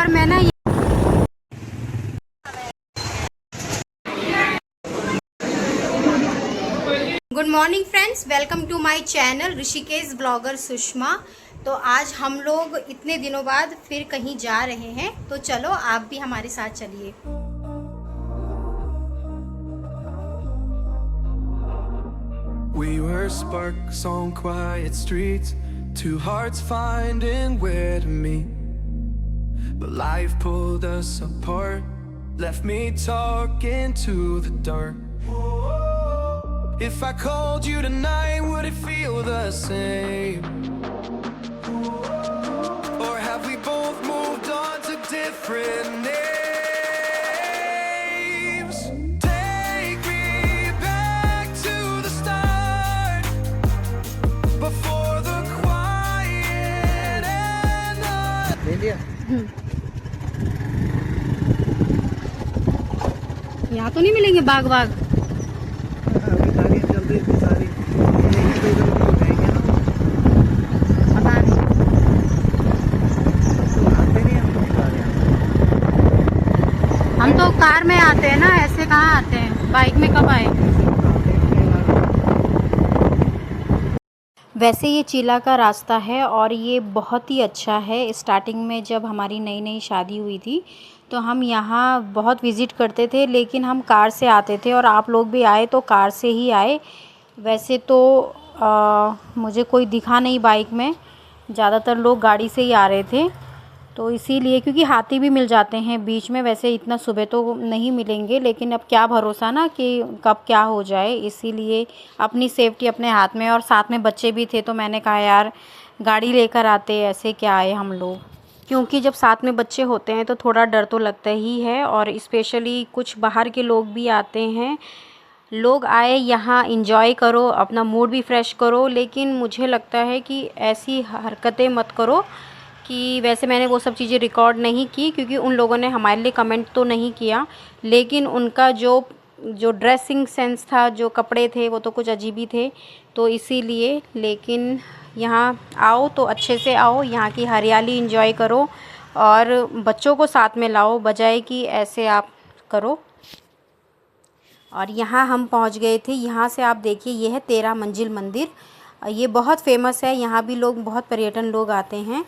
और मैं ना good morning friends, welcome to my channel Rishikesh blogger Sushma. तो आज हम लोग इतने दिनों बाद फिर कहीं जा रहे हैं, तो चलो आप भी हमारे साथ चलिए। We were sparks on quiet streets, two hearts finding where to meet. But life pulled us apart, left me talking to the dark. If I called you tonight, would it feel the same? Or have we both moved on to different names? Take me back to the start, before the quiet and the... यहाँ तो नहीं मिलेंगे बाग बाग। हम तो car में आते हैं ना, ऐसे कहाँ आते हैं, बाइक में कब आए। वैसे ये चीला का रास्ता है और ये बहुत ही अच्छा है। स्टार्टिंग में जब हमारी नई नई शादी हुई थी तो हम यहाँ बहुत विज़िट करते थे, लेकिन हम कार से आते थे और आप लोग भी आए तो कार से ही आए। वैसे तो मुझे कोई दिखा नहीं बाइक में, ज़्यादातर लोग गाड़ी से ही आ रहे थे, तो इसीलिए, क्योंकि हाथी भी मिल जाते हैं बीच में। वैसे इतना सुबह तो नहीं मिलेंगे, लेकिन अब क्या भरोसा ना कि कब क्या हो जाए, इसीलिए अपनी सेफ्टी अपने हाथ में। और साथ में बच्चे भी थे तो मैंने कहा यार गाड़ी लेकर आते, ऐसे क्या आए हम लोग, क्योंकि जब साथ में बच्चे होते हैं तो थोड़ा डर तो लगता ही है। और स्पेशली कुछ बाहर के लोग भी आते हैं। लोग आए यहाँ इंजॉय करो, अपना मूड भी फ्रेश करो, लेकिन मुझे लगता है कि ऐसी हरकतें मत करो कि वैसे मैंने वो सब चीज़ें रिकॉर्ड नहीं की, क्योंकि उन लोगों ने हमारे लिए कमेंट तो नहीं किया, लेकिन उनका जो ड्रेसिंग सेंस था, जो कपड़े थे, वो तो कुछ अजीब ही थे, तो इसीलिए। लेकिन यहाँ आओ तो अच्छे से आओ, यहाँ की हरियाली एंजॉय करो और बच्चों को साथ में लाओ, बजाय कि ऐसे आप करो। और यहाँ हम पहुँच गए थे। यहाँ से आप देखिए, ये है 13 मंजिल मंदिर। ये बहुत फेमस है, यहाँ भी लोग, बहुत पर्यटन लोग आते हैं।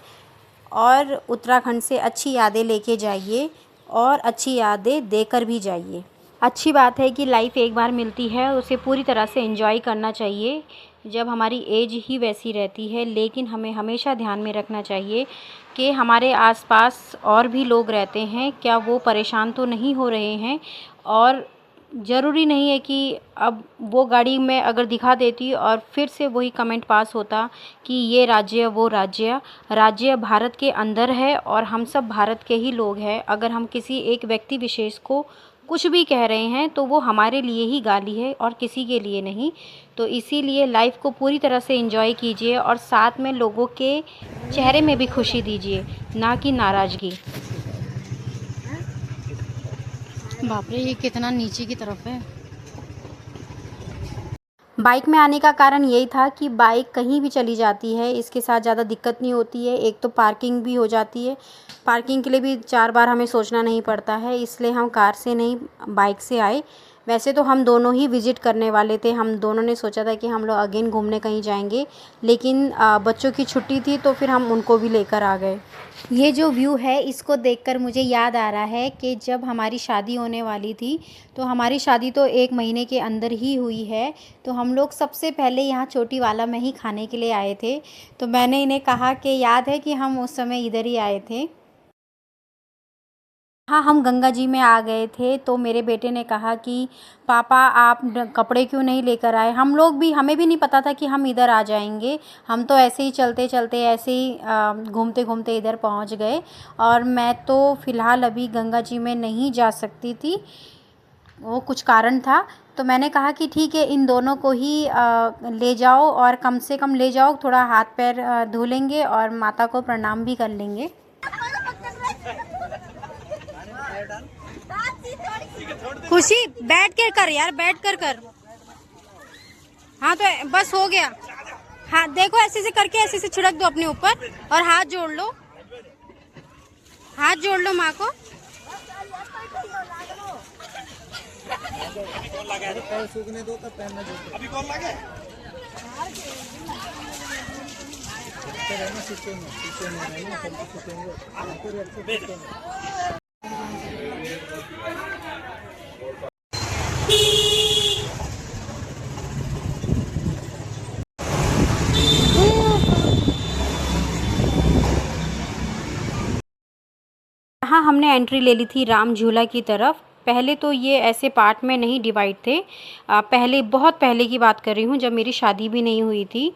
और उत्तराखंड से अच्छी यादें लेके जाइए और अच्छी यादें देकर भी जाइए। अच्छी बात है कि लाइफ एक बार मिलती है, उसे पूरी तरह से एंजॉय करना चाहिए जब हमारी एज ही वैसी रहती है। लेकिन हमें हमेशा ध्यान में रखना चाहिए कि हमारे आसपास और भी लोग रहते हैं, क्या वो परेशान तो नहीं हो रहे हैं। और ज़रूरी नहीं है कि अब वो गाड़ी में अगर दिखा देती और फिर से वही कमेंट पास होता कि ये राज्य वो राज्य भारत के अंदर है और हम सब भारत के ही लोग हैं। अगर हम किसी एक व्यक्ति विशेष को कुछ भी कह रहे हैं तो वो हमारे लिए ही गाली है और किसी के लिए नहीं। तो इसीलिए लाइफ को पूरी तरह से एंजॉय कीजिए और साथ में लोगों के चेहरे में भी खुशी दीजिए, ना कि नाराज़गी। बाप रे, ये कितना नीचे की तरफ है। बाइक में आने का कारण यही था कि बाइक कहीं भी चली जाती है, इसके साथ ज़्यादा दिक्कत नहीं होती है। एक तो पार्किंग भी हो जाती है, पार्किंग के लिए भी 4 बार हमें सोचना नहीं पड़ता है, इसलिए हम कार से नहीं बाइक से आए। वैसे तो हम दोनों ही विज़िट करने वाले थे, हम दोनों ने सोचा था कि हम लोग अगेन घूमने कहीं जाएंगे, लेकिन बच्चों की छुट्टी थी तो फिर हम उनको भी लेकर आ गए। ये जो व्यू है, इसको देखकर मुझे याद आ रहा है कि जब हमारी शादी होने वाली थी, तो हमारी शादी तो 1 महीने के अंदर ही हुई है, तो हम लोग सबसे पहले यहाँ चोटी वाला में ही खाने के लिए आए थे। तो मैंने इन्हें कहा कि याद है कि हम उस समय इधर ही आए थे। हाँ, हम गंगा जी में आ गए थे, तो मेरे बेटे ने कहा कि पापा आप कपड़े क्यों नहीं लेकर आए। हम लोग भी, हमें भी नहीं पता था कि हम इधर आ जाएंगे, हम तो ऐसे ही चलते चलते, ऐसे ही घूमते घूमते इधर पहुंच गए। और मैं तो फ़िलहाल अभी गंगा जी में नहीं जा सकती थी, वो कुछ कारण था। तो मैंने कहा कि ठीक है, इन दोनों को ही ले जाओ और कम से कम ले जाओ, थोड़ा हाथ पैर धो लेंगे और माता को प्रणाम भी कर लेंगे। खुशी बैठ कर कर यार, बैठ कर कर। हाँ तो बस हो गया। हाँ देखो, ऐसे से करके ऐसे से छिड़क दो अपने ऊपर और हाथ जोड़ लो। हाथ जोड़ लो माँ को। पैर सूखने दो तब पहनना जूते। अभी कौन लगे? रहना शीशे में रहना, सब सूखेंगे। यहाँ हमने एंट्री ले ली थी राम झूला की तरफ। पहले तो ये ऐसे पार्ट में नहीं डिवाइड थे। पहले, बहुत पहले की बात कर रही हूँ, जब मेरी शादी भी नहीं हुई थी,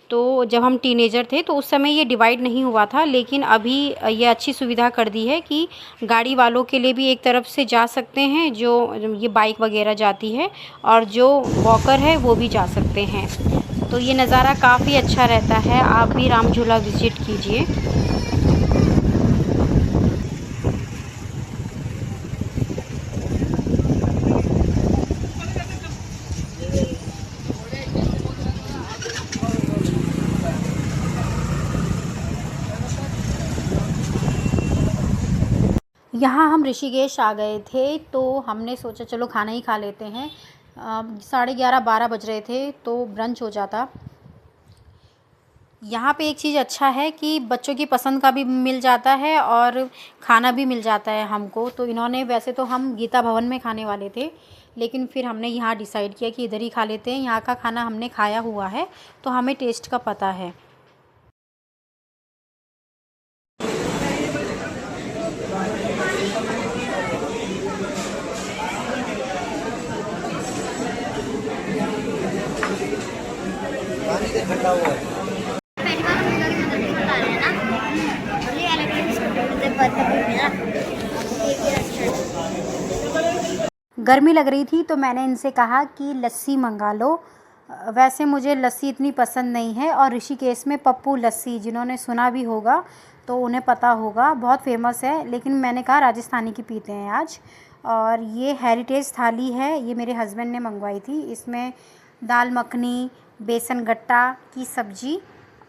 तो जब हम टीनेजर थे तो उस समय ये डिवाइड नहीं हुआ था। लेकिन अभी ये अच्छी सुविधा कर दी है कि गाड़ी वालों के लिए भी एक तरफ से जा सकते हैं, जो ये बाइक वगैरह जाती है, और जो वॉकर है वो भी जा सकते हैं। तो ये नज़ारा काफ़ी अच्छा रहता है। आप भी राम झूला विज़िट कीजिए। यहाँ हम ऋषिकेश आ गए थे, तो हमने सोचा चलो खाना ही खा लेते हैं। 11:30-12 बज रहे थे, तो ब्रंच हो जाता। यहाँ पे एक चीज़ अच्छा है कि बच्चों की पसंद का भी मिल जाता है और खाना भी मिल जाता है हमको। तो इन्होंने, वैसे तो हम गीता भवन में खाने वाले थे, लेकिन फिर हमने यहाँ डिसाइड किया कि इधर ही खा लेते हैं। यहाँ का खाना हमने खाया हुआ है, तो हमें टेस्ट का पता है। पानी से ठंडा हुआ है। पहली बार हम इधर उधर भी बता रहे हैं ना, और ये इलेक्ट्रिक स्कूटर मुझे पता भी मिला। ये अच्छा। गर्मी लग रही थी, तो मैंने इनसे कहा कि लस्सी मंगा लो। वैसे मुझे लस्सी इतनी पसंद नहीं है, और ऋषिकेश में पप्पू लस्सी, जिन्होंने सुना भी होगा तो उन्हें पता होगा, बहुत फेमस है। लेकिन मैंने कहा राजस्थानी की पीते हैं आज। और ये हेरिटेज थाली है, ये मेरे हस्बैंड ने मंगवाई थी। इसमें दाल मखनी, बेसन गट्टा की सब्ज़ी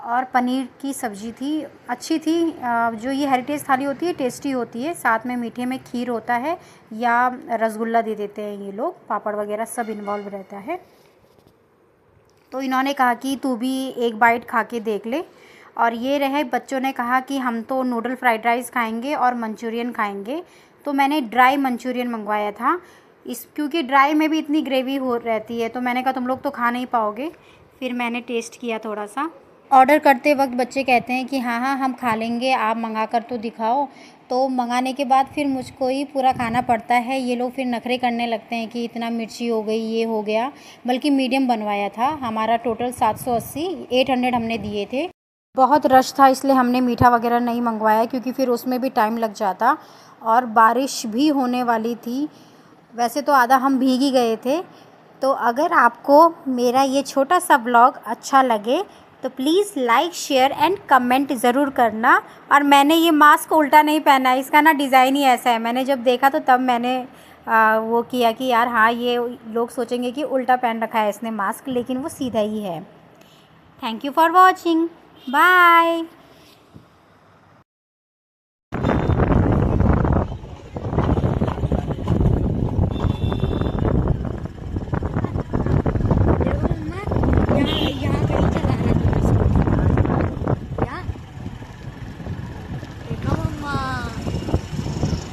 और पनीर की सब्ज़ी थी, अच्छी थी। जो ये हेरिटेज थाली होती है टेस्टी होती है। साथ में मीठे में खीर होता है, या रसगुल्ला दे देते हैं ये लोग, पापड़ वगैरह सब इन्वॉल्व रहता है। तो इन्होंने कहा कि तू भी एक बाइट खा के देख ले। और ये रहे, बच्चों ने कहा कि हम तो नूडल फ्राइड राइस खाएंगे और मंचूरियन खाएंगे, तो मैंने ड्राई मंचूरियन मंगवाया था। क्योंकि ड्राई में भी इतनी ग्रेवी हो रहती है, तो मैंने कहा तुम लोग तो खा नहीं पाओगे। फिर मैंने टेस्ट किया थोड़ा सा। ऑर्डर करते वक्त बच्चे कहते हैं कि हाँ हाँ हम खा लेंगे, आप मंगा कर तो दिखाओ। तो मंगाने के बाद फिर मुझको ही पूरा खाना पड़ता है। ये लोग फिर नखरे करने लगते हैं कि इतना मिर्ची हो गई, ये हो गया। बल्कि मीडियम बनवाया था। हमारा टोटल 780, 800 हमने दिए थे। बहुत रश था, इसलिए हमने मीठा वगैरह नहीं मंगवाया, क्योंकि फिर उसमें भी टाइम लग जाता, और बारिश भी होने वाली थी। वैसे तो आधा हम भीग ही गए थे। तो अगर आपको मेरा ये छोटा सा ब्लॉग अच्छा लगे तो please like, share and comment ज़रूर करना। और मैंने ये मास्क उल्टा नहीं पहना है, इसका ना डिज़ाइन ही ऐसा है। मैंने जब देखा तो तब मैंने वो किया कि यार हाँ, ये लोग सोचेंगे कि उल्टा पहन रखा है इसने मास्क, लेकिन वो सीधा ही है। Thank you for watching, bye.